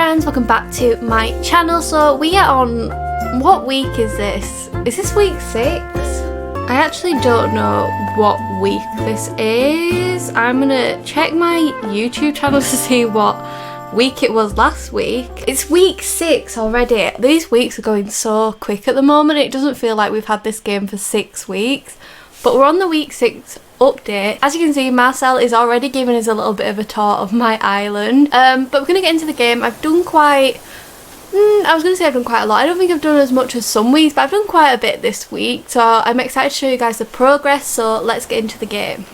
friends, welcome back to my channel. So we are on, what week is this? Is this week 6? I actually don't know what week this is. I'm gonna check my YouTube channel to see what week it was last week. It's week 6 already. These weeks are going so quick at the moment. It doesn't feel like we've had this game for 6 weeks, but we're on the week 6 update. As you can see, Marcel is already giving us a little bit of a tour of my island, but we're gonna get into the game. I've done quite I was going to say I've done quite a lot. I don't think I've done as much as some weeks, but I've done quite a bit this week, so I'm excited to show you guys the progress. So let's get into the game.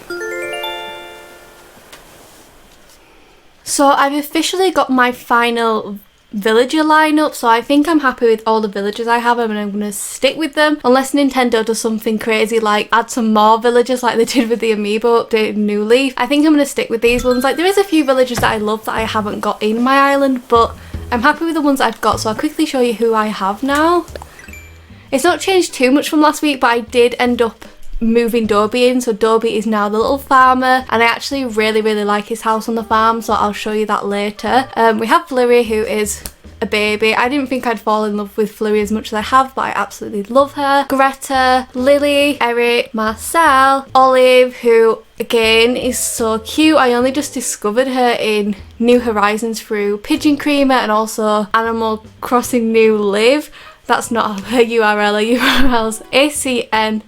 So I've officially got my final villager lineup, so I think I'm happy with all the villagers I have, and I'm going to stick with them unless Nintendo does something crazy like add some more villagers like they did with the amiibo update in New Leaf. I think I'm going to stick with these ones. Like, there is a few villagers that I love that I haven't got in my island, but I'm happy with the ones I've got, so I'll quickly show you who I have now. It's not changed too much from last week, but I did end up moving Dobby in, so Dobby is now the little farmer, and I actually really like his house on the farm, so I'll show you that later. We have Flurry, who is a baby. I didn't think I'd fall in love with Flurry as much as I have, but I absolutely love her. Greta, Lily, Eric, Marcel, Olive, who again is so cute. I only just discovered her in New Horizons through Pigeon Creamer and also Animal Crossing New Live. That's not her URL. Her URL's ACN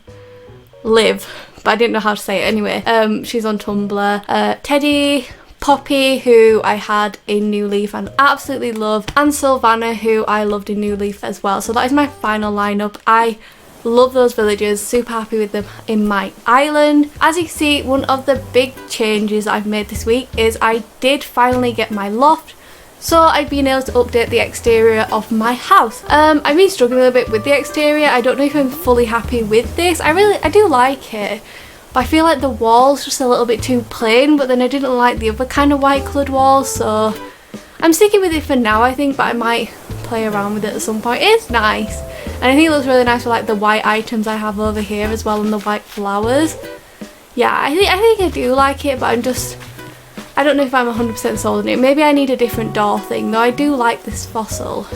Live, but I didn't know how to say it anyway. She's on Tumblr. Teddy, Poppy, who I had in New Leaf and absolutely love, and Sylvana, who I loved in New Leaf as well. So that is my final lineup. I love those villagers, super happy with them in my island. As you can see, one of the big changes I've made this week is I did finally get my loft, so I've been able to update the exterior of my house. I've been struggling a little bit with the exterior. I don't know if I'm fully happy with this. I do like it, but I feel like the walls just a little bit too plain, but then I didn't like the other kind of white coloured walls, so I'm sticking with it for now, I think, but I might play around with it at some point. It's nice, and I think it looks really nice with like the white items I have over here as well, and the white flowers. Yeah, I think I do like it, but I don't know if I'm 100% sold on it. Maybe I need a different door thing, though I do like this fossil,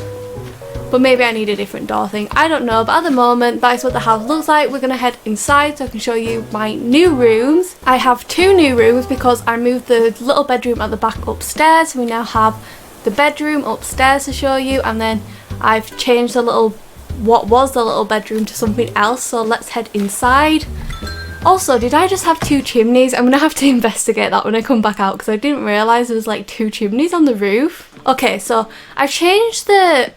but maybe I need a different door thing. I don't know, but at the moment, that is what the house looks like. We're going to head inside so I can show you my new rooms. I have 2 new rooms because I moved the little bedroom at the back upstairs. We now have the bedroom upstairs to show you, and then I've changed what was the little bedroom to something else, so let's head inside. Also, did I just have 2 chimneys? I'm gonna have to investigate that when I come back out, because I didn't realise there was like 2 chimneys on the roof. Okay, so I've changed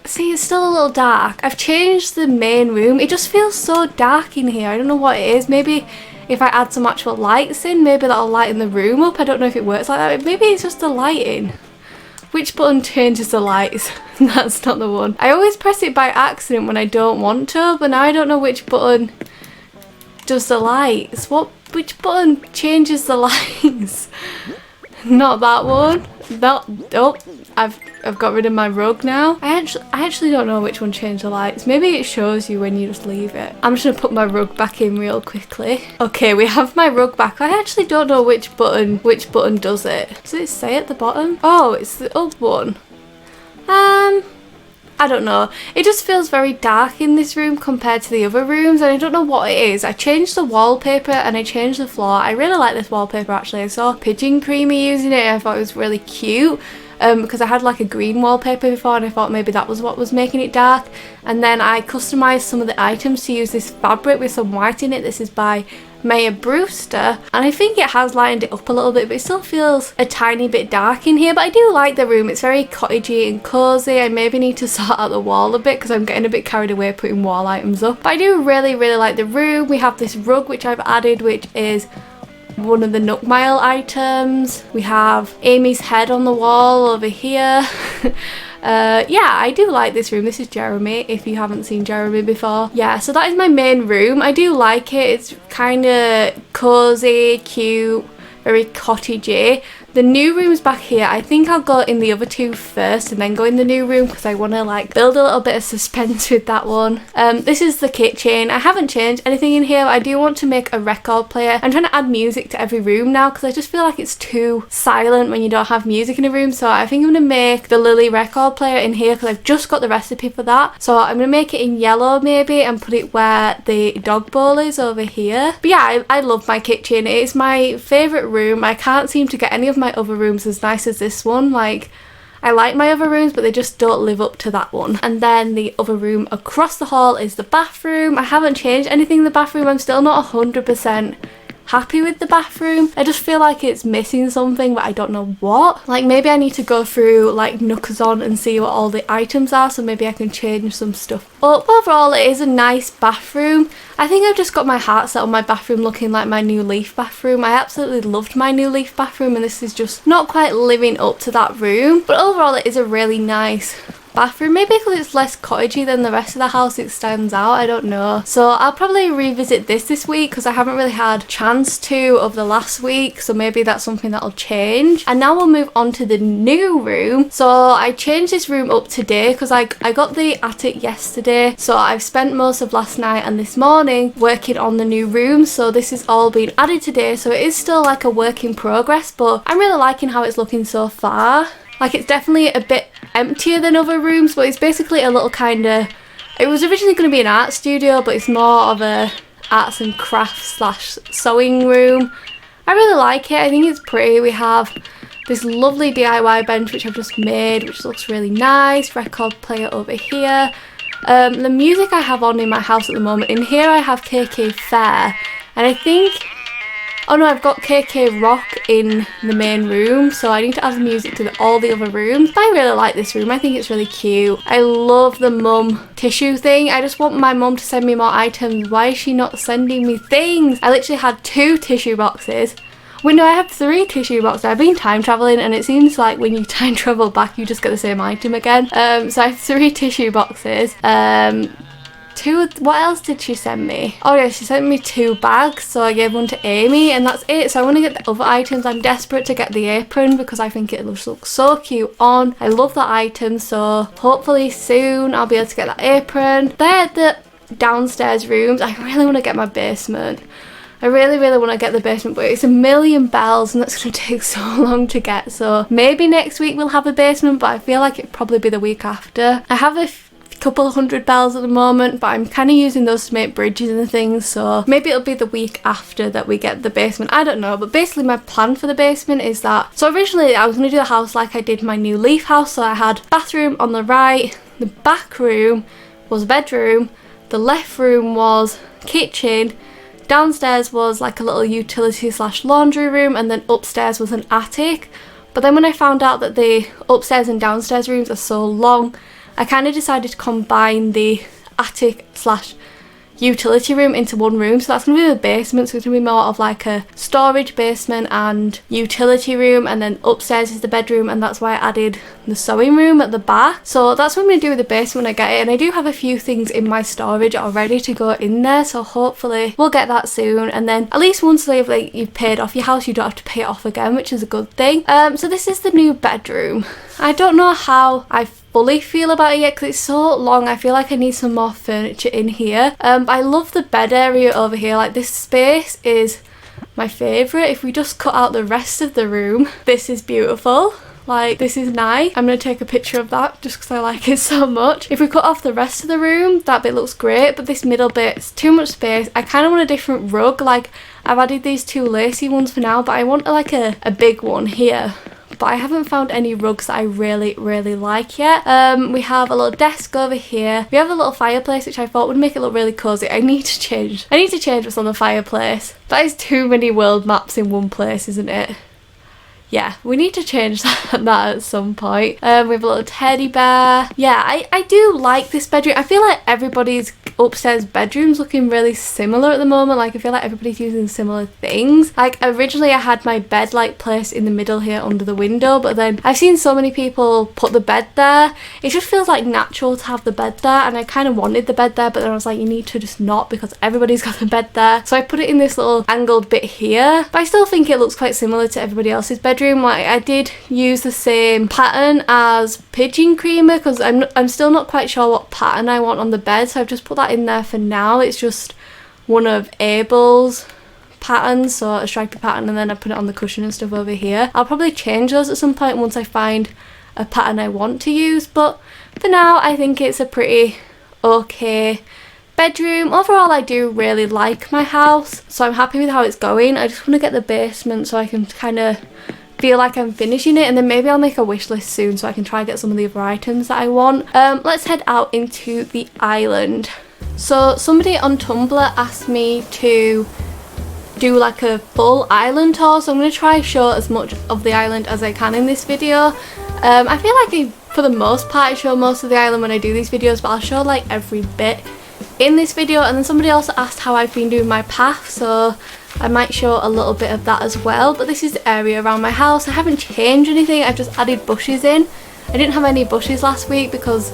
see, it's still a little dark. I've changed the main room. It just feels so dark in here. I don't know what it is. Maybe if I add some actual lights in, maybe that'll lighten the room up. I don't know if it works like that. Maybe it's just the lighting. Which button changes the lights? That's not the one. I always press it by accident when I don't want to, but now I don't know which button does the lights. Which button changes the lights? Not that one. Oh, I've got rid of my rug now. I actually don't know which one changed the lights. Maybe it shows you when you just leave it. I'm just gonna put my rug back in real quickly. Okay, we have my rug back. I actually don't know which button does it. Does it say at the bottom? Oh, it's the up one. I don't know. It just feels very dark in this room compared to the other rooms, and I don't know what it is. I changed the wallpaper and I changed the floor. I really like this wallpaper actually. I saw Pigeon Creamer using it and I thought it was really cute. Because I had like a green wallpaper before, and I thought maybe that was what was making it dark. And then I customized some of the items to use this fabric with some white in it. This is by Maya Brewster, and I think it has lightened it up a little bit, but it still feels a tiny bit dark in here. But I do like the room. It's very cottagey and cozy. I maybe need to sort out the wall a bit because I'm getting a bit carried away putting wall items up. But I do really like the room. We have this rug which I've added, which is one of the Nook Mile items. We have Amy's head on the wall over here. Yeah, I do like this room. This is Jeremy, if you haven't seen Jeremy before. Yeah, so that is my main room. I do like it. It's kind of cozy, cute, very cottagey. The new room's back here. I think I'll go in the other two first and then go in the new room because I want to like build a little bit of suspense with that one. This is the kitchen. I haven't changed anything in here. I do want to make a record player. I'm trying to add music to every room now because I just feel like it's too silent when you don't have music in a room. So I think I'm going to make the Lily record player in here because I've just got the recipe for that. So I'm going to make it in yellow maybe and put it where the dog bowl is over here. But yeah, I love my kitchen. It's my favourite room. I can't seem to get any of my other rooms as nice as this one. Like, I like my other rooms, but they just don't live up to that one. And then the other room across the hall is the bathroom. I haven't changed anything in the bathroom. I'm still not 100% happy with the bathroom. I just feel like it's missing something, but I don't know what. Like, maybe I need to go through like Ikson and see what all the items are, so maybe I can change some stuff up. Overall, it is a nice bathroom. I think I've just got my heart set on my bathroom looking like my new Leaf bathroom. I absolutely loved my new Leaf bathroom, and this is just not quite living up to that room. But overall, it is a really nice bathroom. Maybe because it's less cottagey than the rest of the house, it stands out. I don't know. So I'll probably revisit this week because I haven't really had chance to over the last week, so maybe that's something that'll change. And now we'll move on to the new room. So I changed this room up today because I got the attic yesterday, so I've spent most of last night and this morning working on the new room. So this is all being added today, so it is still like a work in progress, but I'm really liking how it's looking so far. Like, it's definitely a bit emptier than other rooms, but it's basically a little kind of, it was originally going to be an art studio, but it's more of a arts and crafts / sewing room. I really like it. I think it's pretty. We have this lovely DIY bench which I've just made, which looks really nice. Record player over here. The music I have on in my house at the moment, in here I have KK Fair, and I think, oh no, I've got KK Rock in the main room, so I need to add the music to all the other rooms. But I really like this room. I think it's really cute. I love the mum tissue thing. I just want my mum to send me more items. Why is she not sending me things? I literally had 2 tissue boxes. Well, no, I have 3 tissue boxes. I've been time traveling, and it seems like when you time travel back, you just get the same item again. So I have 3 tissue boxes. 2, what else did she send me? Oh yeah, she sent me 2 bags, so I gave one to Amy, and that's it. So I want to get the other items. I'm desperate to get the apron because I think it looks so cute on. I love that item, so hopefully soon I'll be able to get that apron. They're the downstairs rooms. I really want to get my basement. I really want to get the basement, but it's a million bells and that's going to take so long to get. So maybe next week we'll have a basement, but I feel like it'd probably be the week after. I have a couple of 100 bells at the moment, but I'm kind of using those to make bridges and things, so maybe it'll be the week after that we get the basement. I don't know, but basically my plan for the basement is that, so originally I was going to do the house like I did my new Leaf house, so I had bathroom on the right, the back room was bedroom, the left room was kitchen, downstairs was like a little utility / laundry room, and then upstairs was an attic. But then when I found out that the upstairs and downstairs rooms are so long, I kind of decided to combine the attic / utility room into one room, so that's going to be the basement. So it's going to be more of like a storage basement and utility room, and then upstairs is the bedroom, and that's why I added the sewing room at the back. So that's what I'm going to do with the basement when I get it, and I do have a few things in my storage already to go in there, so hopefully we'll get that soon. And then at least once you've paid off your house, you don't have to pay it off again, which is a good thing. So this is the new bedroom. I don't know how I fully feel about it yet because it's so long. I feel like I need some more furniture in here, but I love the bed area over here. Like, this space is my favourite. If we just cut out the rest of the room, this is beautiful. Like, this is nice. I'm going to take a picture of that just because I like it so much. If we cut off the rest of the room, that bit looks great, but this middle bit's too much space. I kind of want a different rug. Like, I've added these 2 lacy ones for now, but I want like a big one here. But I haven't found any rugs that I really like yet. We have a little desk over here. We have a little fireplace, which I thought would make it look really cozy. I need to change what's on the fireplace. That is too many world maps in one place, isn't it? Yeah, we need to change that at some point. We have a little teddy bear. Yeah, I do like this bedroom. I feel like everybody's upstairs bedroom's looking really similar at the moment. Like, I feel like everybody's using similar things. Like, originally I had my bed like placed in the middle here under the window, but then I've seen so many people put the bed there. It just feels like natural to have the bed there, and I kind of wanted the bed there, but then I was like, you need to just not, because everybody's got the bed there. So I put it in this little angled bit here, but I still think it looks quite similar to everybody else's bedroom. bedroom, like I did use the same pattern as pigeon creamer because I'm still not quite sure what pattern I want on the bed, so I've just put that in there for now. It's just one of Abel's patterns, so a stripy pattern, and then I put it on the cushion and stuff over here. I'll probably change those at some point once I find a pattern I want to use, but for now I think it's a pretty okay bedroom. Overall, I do really like my house, so I'm happy with how it's going. I just want to get the basement so I can kind of feel like I'm finishing it, and then maybe I'll make a wish list soon so I can try and get some of the other items that I want. Let's head out into the island. So somebody on Tumblr asked me to do like a full island tour, so I'm going to try show as much of the island as I can in this video. I feel like for the most part I show most of the island when I do these videos, but I'll show like every bit in this video. And then somebody also asked how I've been doing my path, so I might show a little bit of that as well. But this is the area around my house. I haven't changed anything, I've just added bushes in. I didn't have any bushes last week because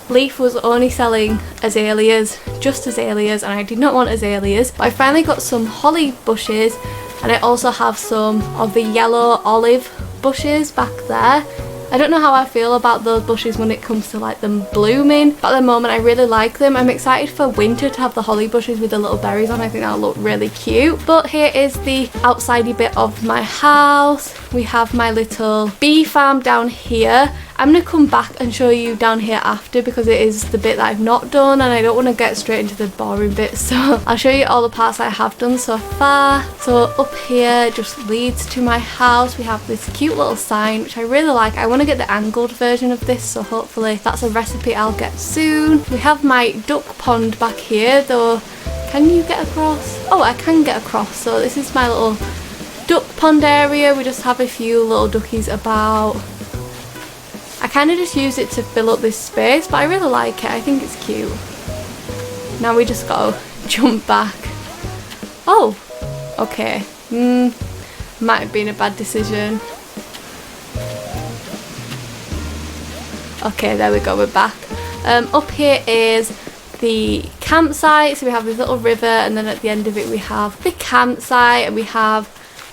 Leaf was only selling azaleas, just azaleas, and I did not want azaleas. But I finally got some holly bushes, and I also have some of the yellow olive bushes back there. I don't know how I feel about those bushes when it comes to like them blooming, but at the moment I really like them. I'm excited for winter to have the holly bushes with the little berries on. I think that'll look really cute. But here is the outsidey bit of my house. We have my little bee farm down here. I'm going to come back and show you down here after because it is the bit that I've not done and I don't want to get straight into the boring bits, so I'll show you all the parts I have done so far. So up here just leads to my house. We have this cute little sign which I really like. I want to get the angled version of this, so hopefully that's a recipe I'll get soon. We have my duck pond back here, though can you get across? Oh, I can get across. So this is my little duck pond area. We just have a few little duckies about. I kind of just use it to fill up this space, but I really like it. I think it's cute. Now we just gotta jump back. Oh, okay. Might have been a bad decision. Okay, there we go, we're back. Up here is the campsite. So we have this little river, and then at the end of it we have the campsite, and we have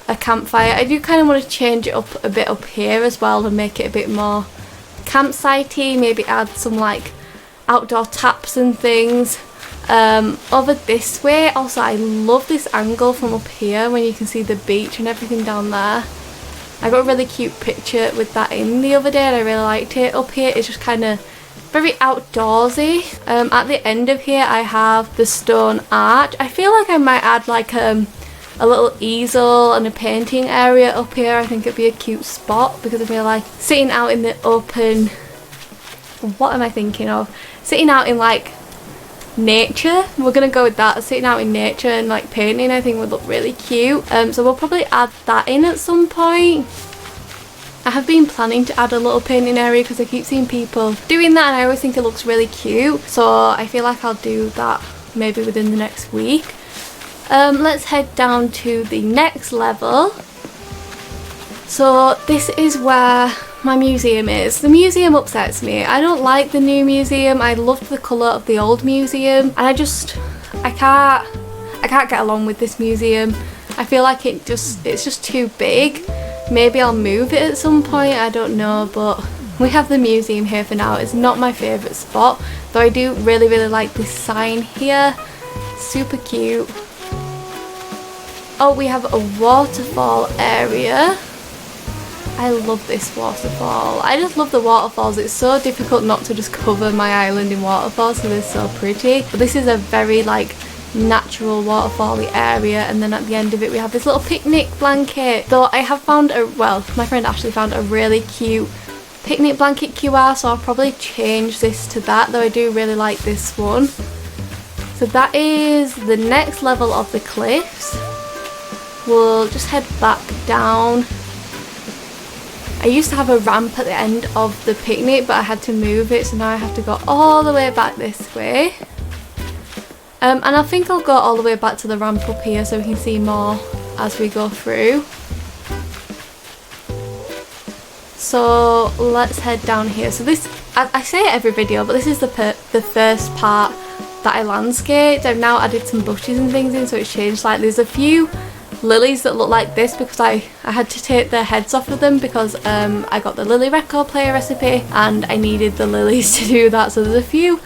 a campfire. I do kind of want to change it up a bit up here as well and make it a bit more campsitey, maybe add some like outdoor taps and things. Over this way also, I love this angle from up here when you can see the beach and everything down there. I got a really cute picture with that in the other day and I really liked it. Up here it's just kind of very outdoorsy. At the end of here I have the stone arch. I feel like I might add like a little easel and a painting area up here. I think it'd be a cute spot because I feel like sitting out in the open, what am I thinking of? Sitting out in like nature. We're gonna go with that. Sitting out in nature and like painting, I think would look really cute. So we'll probably add that in at some point. I have been planning to add a little painting area because I keep seeing people doing that and I always think it looks really cute. So I feel like I'll do that maybe within the next week. Let's head down to the next level. So this is where my museum is. The museum upsets me. I don't like the new museum. I loved the colour of the old museum and I can't get along with this museum. I feel like it's just too big. Maybe I'll move it at some point, I don't know, but we have the museum here for now. It's not my favourite spot, though I do really like this sign here. Super cute. Oh, we have a waterfall area. I love this waterfall. I just love the waterfalls. It's so difficult not to just cover my island in waterfalls because they're so pretty. But this is a very like natural waterfall-y area, and then at the end of it we have this little picnic blanket. Though I have found my friend Ashley found a really cute picnic blanket QR, so I'll probably change this to that, though I do really like this one. So that is the next level of the cliffs. We'll just head back down. I used to have a ramp at the end of the picnic, but I had to move it, so now I have to go all the way back this way. And I think I'll go all the way back to the ramp up here so we can see more as we go through. So let's head down here. So this, I say it every video, but this is the first part that I landscaped. I've now added some bushes and things in, so it's changed slightly. There's a few lilies that look like this because I had to take the heads off of them because I got the lily record player recipe and I needed the lilies to do that. So there's a few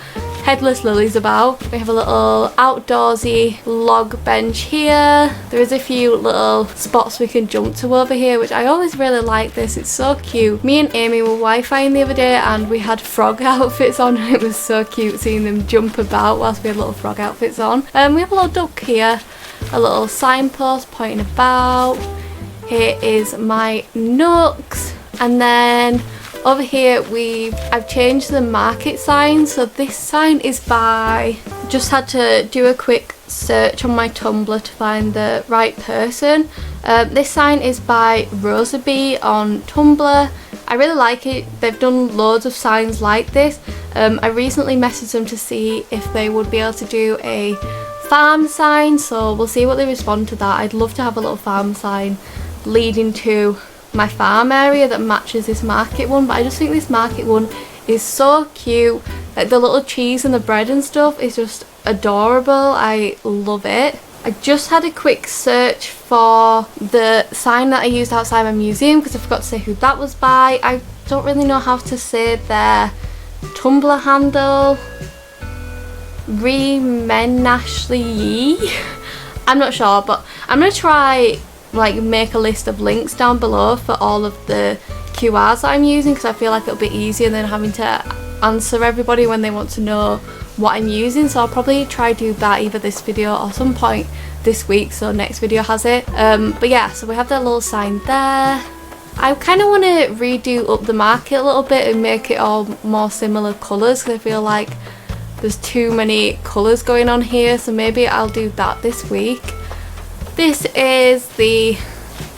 headless lilies about. We have a little outdoorsy log bench here. There is a few little spots we can jump to over here, which I always really like this. It's so cute. Me and Amy were Wi-Fiing the other day and we had frog outfits on and it was so cute seeing them jump about whilst we had little frog outfits on. We have a little duck here, a little signpost pointing about. Here is my nooks, and then over here I've changed the market sign. So this sign is by, just had to do a quick search on my Tumblr to find the right person. This sign is by Rosabee on Tumblr. I really like it. They've done loads of signs like this. I recently messaged them to see if they would be able to do a farm sign, so we'll see what they respond to that. I'd love to have a little farm sign leading to my farm area that matches this market one, but I just think this market one is so cute. Like the little cheese and the bread and stuff is just adorable. I love it. I just had a quick search for the sign that I used outside my museum because I forgot to say who that was by. I don't really know how to say their Tumblr handle. Remenashly. I'm not sure, but I'm gonna try like make a list of links down below for all of the QRs that I'm using because I feel like it'll be easier than having to answer everybody when they want to know what I'm using. So I'll probably try do that either this video or some point this week so next video has it. But yeah, so we have that little sign there. I kind of want to redo up the market a little bit and make it all more similar colours because I feel like there's too many colours going on here, so maybe I'll do that this week. This is the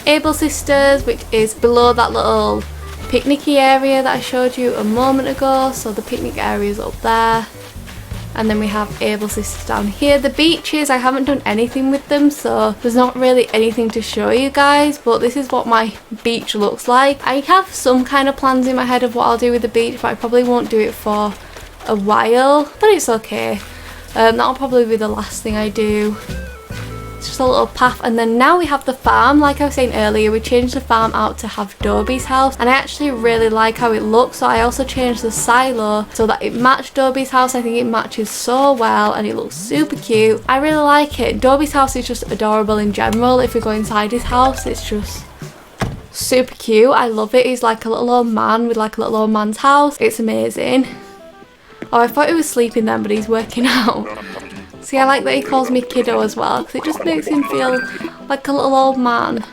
Able Sisters, which is below that little picnicky area that I showed you a moment ago. So the picnic area is up there. And then we have Able Sisters down here. The beaches, I haven't done anything with them, so there's not really anything to show you guys, but this is what my beach looks like. I have some kind of plans in my head of what I'll do with the beach, but I probably won't do it for a while, but it's okay. That'll probably be the last thing I do. It's just a little path, and then now we have the farm. Like I was saying earlier, we changed the farm out to have Dobie's house, and I actually really like how it looks. So I also changed the silo so that it matched Dobie's house. I think it matches so well and it looks super cute. I really like it. Dobie's house is just adorable in general. If we go inside his house, it's just super cute. I love it. He's like a little old man with like a little old man's house. It's amazing. Oh, I thought he was sleeping then, but he's working out. See, I like that he calls me kiddo as well because it just makes him feel like a little old man.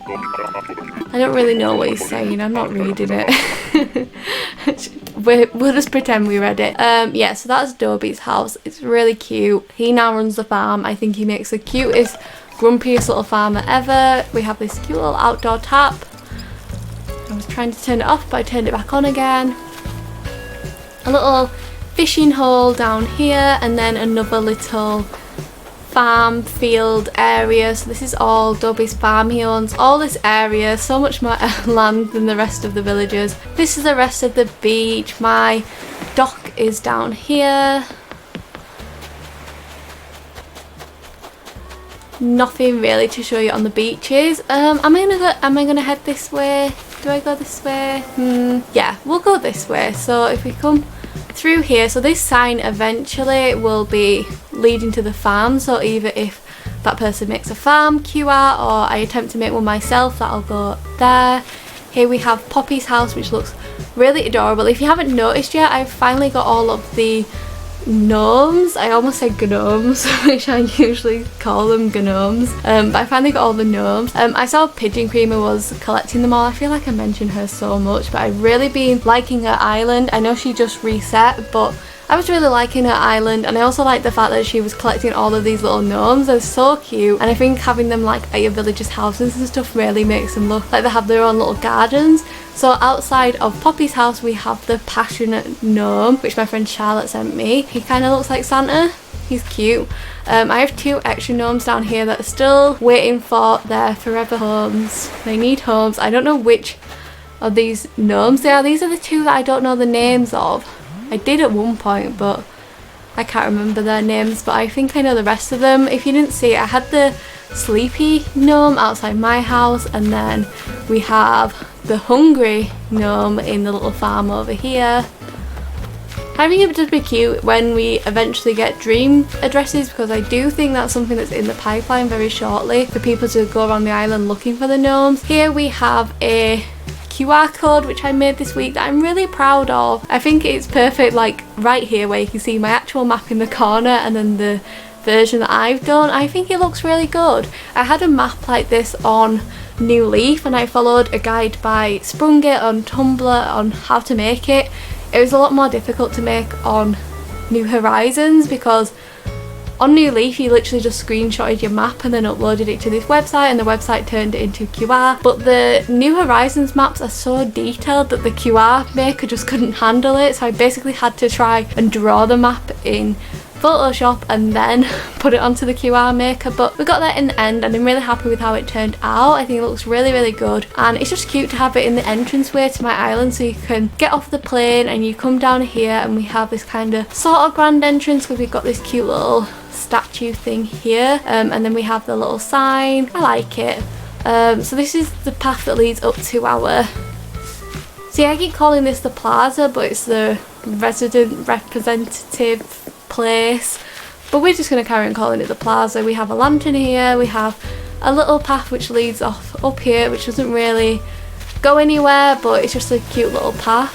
I don't really know what he's saying, I'm not reading it. We'll just pretend we read it. Yeah, so that's Dobie's house. It's really cute. He now runs the farm. I think he makes the cutest, grumpiest little farmer ever. We have this cute little outdoor tap. I was trying to turn it off, but I turned it back on again. A little fishing hole down here, and then another little farm field area. So this is all Dobie's farm. He owns all this area, so much more land than the rest of the villagers. This is the rest of the beach. My dock is down here. Nothing really to show you on the beaches. Am I gonna head this way? Do I go this way? Yeah, we'll go this way. So if we come through here, so this sign eventually will be leading to the farm. So either if that person makes a farm QR or I attempt to make one myself, that'll go there. Here we have Poppy's house, which looks really adorable. If you haven't noticed yet, I've finally got all of the gnomes. I almost said gnomes, which I usually call them gnomes, but I finally got all the gnomes. I saw Pigeon Creamer was collecting them all. I feel like I mentioned her so much, but I've really been liking her island. I know she just reset, but I was really liking her island, and I also like the fact that she was collecting all of these little gnomes. They're so cute, and I think having them like at your villagers' houses and stuff really makes them look like they have their own little gardens. So outside of Poppy's house we have the passionate gnome, which my friend Charlotte sent me. He kind of looks like Santa. He's cute. I have two extra gnomes down here that are still waiting for their forever homes. They need homes. I don't know which of these gnomes they are. These are the two that I don't know the names of. I did at one point, but I can't remember their names, but I think I know the rest of them. If you didn't see it, I had the sleepy gnome outside my house, and then we have the hungry gnome in the little farm over here. I think it would just be cute when we eventually get dream addresses, because I do think that's something that's in the pipeline very shortly for people to go around the island looking for the gnomes. Here we have a QR code which I made this week that I'm really proud of. I think it's perfect, like right here where you can see my actual map in the corner and then the version that I've done. I think it looks really good. I had a map like this on New Leaf and I followed a guide by Sprungit on Tumblr on how to make it. It was a lot more difficult to make on New Horizons because on New Leaf you literally just screenshotted your map and then uploaded it to this website and the website turned it into QR. But the New Horizons maps are so detailed that the QR maker just couldn't handle it, so I basically had to try and draw the map in Photoshop and then put it onto the QR maker. But we got that in the end and I'm really happy with how it turned out. I think it looks really good, and it's just cute to have it in the entranceway to my island, so you can get off the plane and you come down here and we have this kind of sort of grand entrance because we've got this cute little statue thing here, and then we have the little sign. I like it. So this is the path that leads up to our, see, I keep calling this the plaza, but it's the resident representative place, but we're just going to carry on calling it the plaza. We have a lantern here, we have a little path which leads off up here which doesn't really go anywhere, but it's just a cute little path,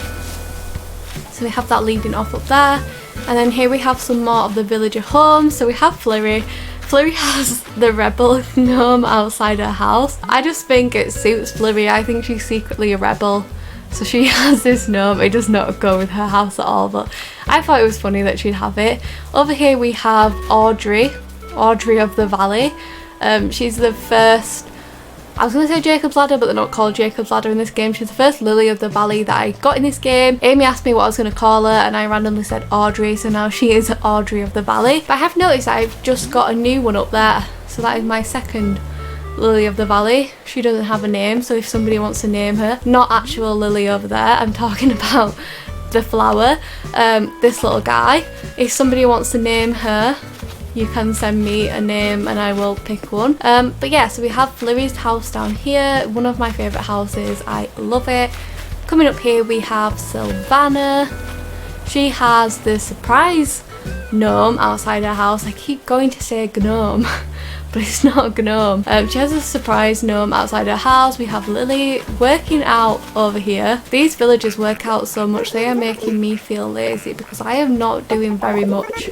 so we have that leading off up there. And then here we have some more of the villager homes. So we have Flurry. Flurry has the rebel gnome outside her house. I just think it suits Flurry. I think she's secretly a rebel, so she has this gnome. It does not go with her house at all, but I thought it was funny that she'd have it. Over here we have Audrey of the Valley. She's the first, I was going to say Jacob's Ladder, but they're not called Jacob's Ladder in this game. She's the first Lily of the Valley that I got in this game. Amy asked me what I was going to call her and I randomly said Audrey, so now she is Audrey of the Valley. But I have noticed I've just got a new one up there, so that is my second Lily of the Valley. She doesn't have a name, so if somebody wants to name her, not actual Lily over there, I'm talking about the flower, this little guy. If somebody wants to name her, you can send me a name and I will pick one. But yeah, so we have Flurry's house down here, one of my favourite houses. I love it. Coming up here we have Sylvana. She has the surprise gnome outside her house. I keep going to say gnome but it's not a gnome. She has a surprise gnome outside her house. We have Lily working out over here. These villagers work out so much, they are making me feel lazy because I am not doing very much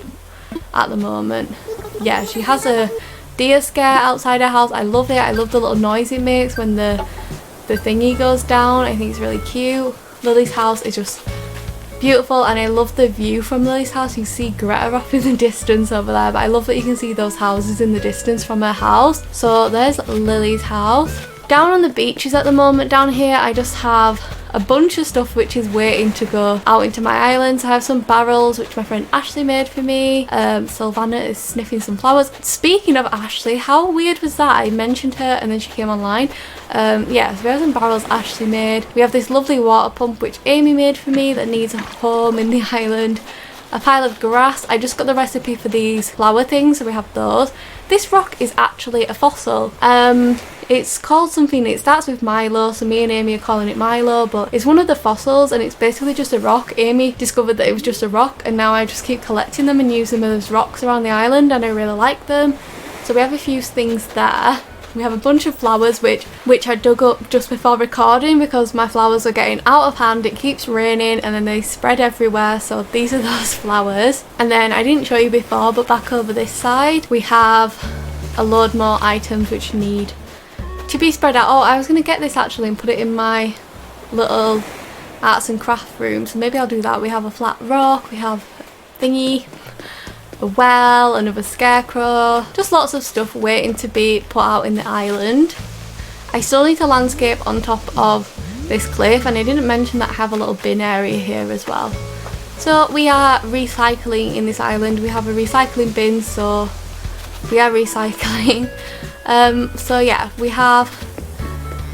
at the moment. Yeah, she has a deer scare outside her house. I love it. I love the little noise it makes when the thingy goes down. I think it's really cute. Lily's house is just beautiful and I love the view from Lily's house. You see Greta off in the distance over there, but I love that you can see those houses in the distance from her house. So there's Lily's house. Down on the beaches at the moment down here I just have a bunch of stuff which is waiting to go out into my island. So I have some barrels which my friend Ashley made for me. Sylvana is sniffing some flowers. Speaking of Ashley, how weird was that? I mentioned her and then she came online. Yeah, so we have some barrels Ashley made. We have this lovely water pump which Amy made for me that needs a home in the island. A pile of grass. I just got the recipe for these flower things, so we have those. This rock is actually a fossil. It's called something, it starts with Milo, so me and Amy are calling it Milo, but it's one of the fossils and it's basically just a rock. Amy discovered that it was just a rock and now I just keep collecting them and use them as rocks around the island and I really like them. So we have a few things there. We have a bunch of flowers which I dug up just before recording because my flowers are getting out of hand. It keeps raining and then they spread everywhere, so these are those flowers. And then I didn't show you before, but back over this side we have a load more items which need to be spread out. Oh, I was going to get this actually and put it in my little arts and craft room, so maybe I'll do that. We have a flat rock, we have a thingy, a well, another scarecrow, just lots of stuff waiting to be put out in the island. I still need to landscape on top of this cliff, and I didn't mention that I have a little bin area here as well. So we are recycling in this island. We have a recycling bin, so we are recycling. So yeah, we have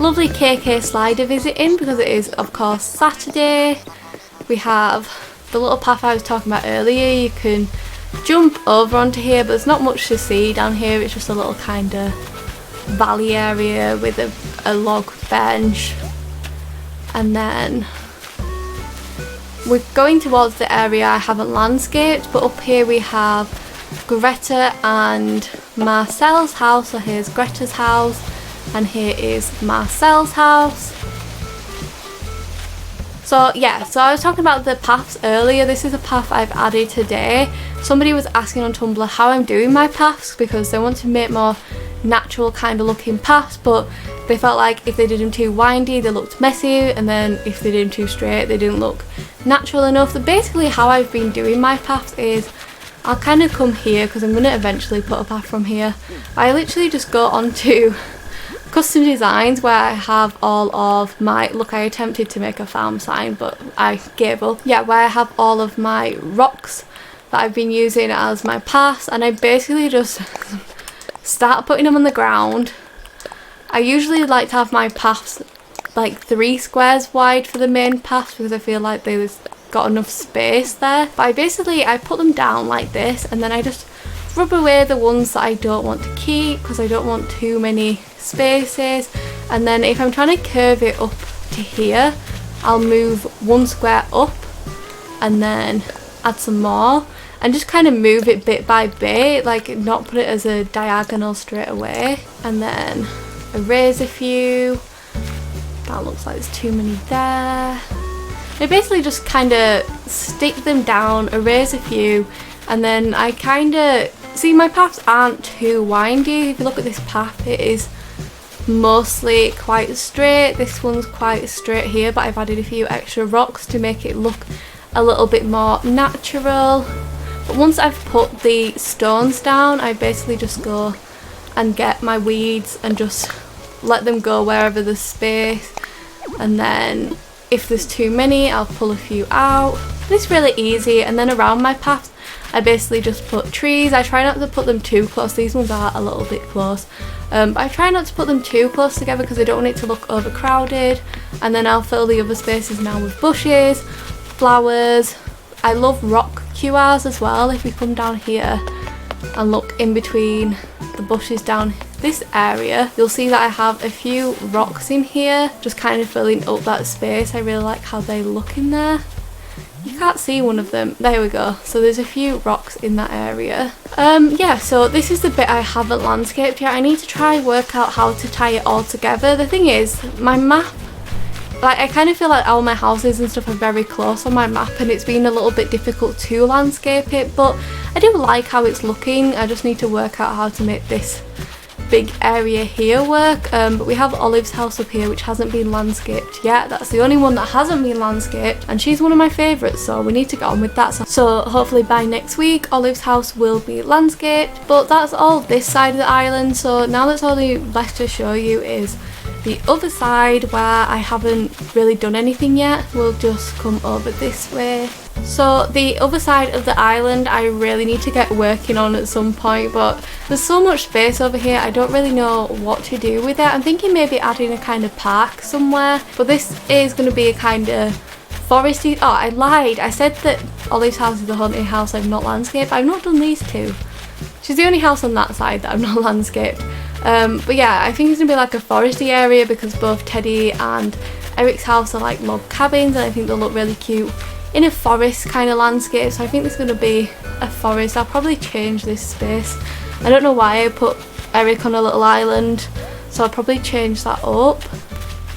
lovely KK slider visiting because it is of course Saturday. We have the little path I was talking about earlier. You can jump over onto here, but there's not much to see down here. It's just a little kind of valley area with a log bench, and then we're going towards the area I haven't landscaped, but up here we have Greta and Marcel's house. So here's Greta's house and here is Marcel's house. So yeah, so I was talking about the paths earlier. This is a path I've added today. Somebody was asking on Tumblr how I'm doing my paths because they want to make more natural kind of looking paths, but they felt like if they did them too windy they looked messy, and then if they did them too straight they didn't look natural enough. So basically how I've been doing my paths is I'll kind of come here because I'm going to eventually put a path from here. I literally just go on to custom designs where I have all of my, look, I attempted to make a farm sign but I gave up. Yeah, where I have all of my rocks that I've been using as my paths, and I basically just start putting them on the ground. I usually like to have my paths like 3 squares wide for the main paths because I feel like they've got enough space there. But I put them down like this, and then I just rub away the ones that I don't want to keep because I don't want too many spaces. And then if I'm trying to curve it up to here, I'll move 1 square up and then add some more and just kind of move it bit by bit, like not put it as a diagonal straight away. And then erase a few. That looks like there's too many there. I basically just kind of stick them down, erase a few, and then I kind of see my paths aren't too windy. If you look at this path, it is mostly quite straight. This one's quite straight here, but I've added a few extra rocks to make it look a little bit more natural. But once I've put the stones down, I basically just go and get my weeds and just let them go wherever there's space, and then if there's too many I'll pull a few out. And it's really easy. And then around my paths I basically just put trees. I try not to put them too close. These ones are a little bit close, but I try not to put them too close together because I don't want it to look overcrowded. And then I'll fill the other spaces now with bushes, flowers. I love rock QRs as well. If we come down here and look in between the bushes down this area, you'll see that I have a few rocks in here, just kind of filling up that space. I really like how they look in there. You can't see one of them. There we go. So there's a few rocks in that area. Yeah, so this is the bit I haven't landscaped yet. I need to try work out how to tie it all together. The thing is, my map, like I kind of feel like all my houses and stuff are very close on my map, and it's been a little bit difficult to landscape it, but I do like how it's looking. I just need to work out how to make this big area here work. But we have Olive's house up here which hasn't been landscaped yet. That's the only one that hasn't been landscaped, and she's one of my favourites, so we need to get on with that. So hopefully by next week Olive's house will be landscaped. But that's all this side of the island, so now that's all left to show you is the other side where I haven't really done anything yet. We'll just come over this way. So the other side of the island I really need to get working on at some point, but there's so much space over here I don't really know what to do with it. I'm thinking maybe adding a kind of park somewhere, but this is going to be a kind of foresty. Oh, I lied. I said that Olive's house is the haunted house I've not landscaped. I've not done these two. She's the only house on that side that I've not landscaped. But yeah, I think it's going to be like a foresty area because both Teddy and Eric's house are like log cabins, and I think they'll look really cute in a forest kind of landscape. So I think there's going to be a forest. I'll probably change this space. I don't know why I put Eric on a little island, so I'll probably change that up.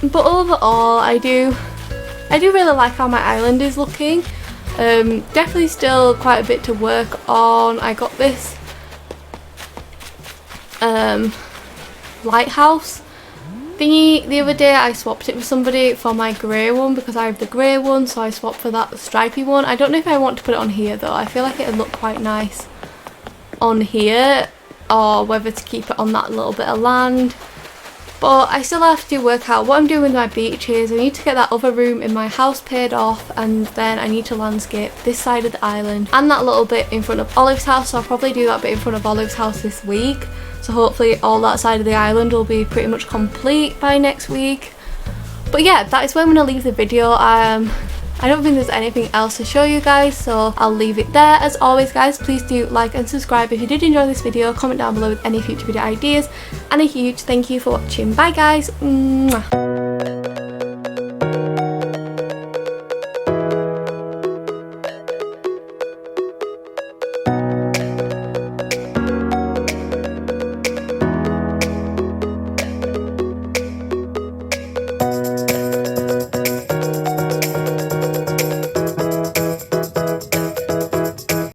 But overall I do really like how my island is looking. Definitely still quite a bit to work on. I got this lighthouse thingy the other day. I swapped it with somebody for my grey one because I have the grey one, so I swapped for that stripy one. I don't know if I want to put it on here though. I feel like it would look quite nice on here, or whether to keep it on that little bit of land. But I still have to work out what I'm doing with my beaches. I need to get that other room in my house paid off, and then I need to landscape this side of the island and that little bit in front of Olive's house. So I'll probably do that bit in front of Olive's house this week. So hopefully all that side of the island will be pretty much complete by next week. But yeah, that is where I'm going to leave the video. I I don't think there's anything else to show you guys, so I'll leave it there. As always guys, please do like and subscribe if you did enjoy this video, comment down below with any future video ideas, and a huge thank you for watching. Bye guys. Mwah.